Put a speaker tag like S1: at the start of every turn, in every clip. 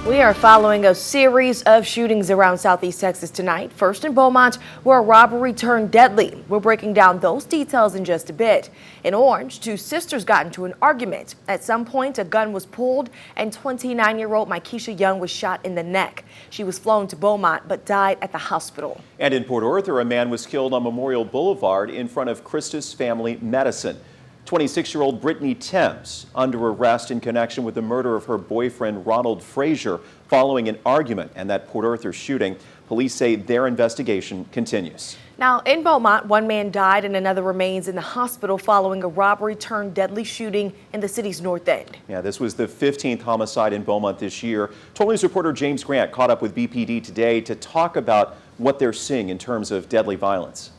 S1: We are following a series of shootings around Southeast Texas tonight. First in Beaumont, where a robbery turned deadly. We're breaking down those details in just a bit. In Orange, two sisters got into an argument. At some point, a gun was pulled and 29-year-old Mykesha Young was shot in the neck. She was flown to Beaumont but died at the hospital.
S2: And in Port Arthur, a man was killed on Memorial Boulevard in front of Christus Family Medicine. 26-year-old Brittany Thames under arrest in connection with the murder of her boyfriend Ronald Frazier following an argument and that Port Arthur shooting. Police say their investigation continues.
S1: Now in Beaumont, one man died and another remains in the hospital following a robbery turned deadly shooting in the city's north end.
S2: Yeah, this was the 15th homicide in Beaumont this year. 12 News reporter James Grant caught up with BPD today to talk about what they're seeing in terms of deadly violence.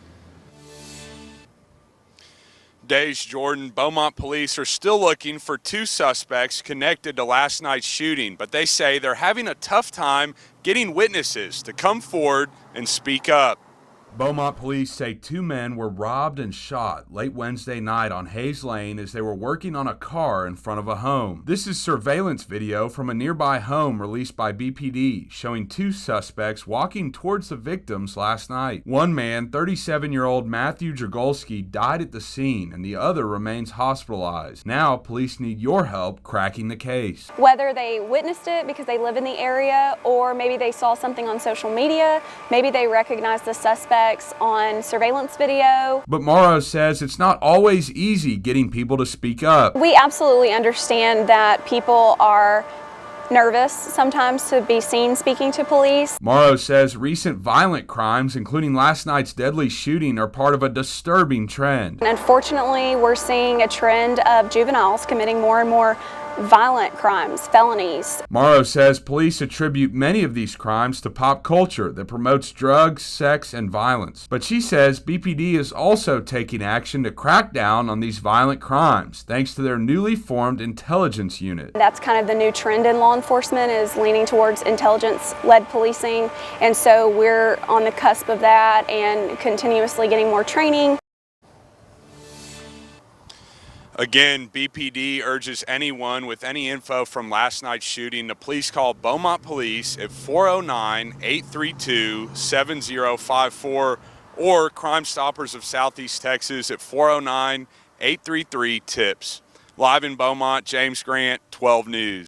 S3: Days, Jordan, Beaumont Police are still looking for two suspects connected to last night's shooting, but they say they're having a tough time getting witnesses to come forward and speak up.
S4: Beaumont Police say two men were robbed and shot late Wednesday night on Hayes Lane as they were working on a car in front of a home. This is surveillance video from a nearby home released by BPD showing two suspects walking towards the victims last night. One man, 37-year-old Matthew Dragolski, died at the scene and the other remains hospitalized. Now police need your help cracking the case.
S5: Whether they witnessed it because they live in the area or maybe they saw something on social media, maybe they recognized the suspect on surveillance video.
S4: But Morrow says it's not always easy getting people to speak up.
S5: We absolutely understand that people are nervous sometimes to be seen speaking to police.
S4: Morrow says recent violent crimes, including last night's deadly shooting, are part of a disturbing trend.
S5: And unfortunately, we're seeing a trend of juveniles committing more and more violent crimes, felonies.
S4: Morrow says police attribute many of these crimes to pop culture that promotes drugs, sex, and violence. But she says BPD is also taking action to crack down on these violent crimes, thanks to their newly formed intelligence unit.
S5: That's kind of the new trend in law enforcement, is leaning towards intelligence-led policing. And so we're on the cusp of that and continuously getting more training.
S3: Again, BPD urges anyone with any info from last night's shooting to please call Beaumont Police at 409-832-7054 or Crime Stoppers of Southeast Texas at 409-833-TIPS. Live in Beaumont, James Grant, 12 News.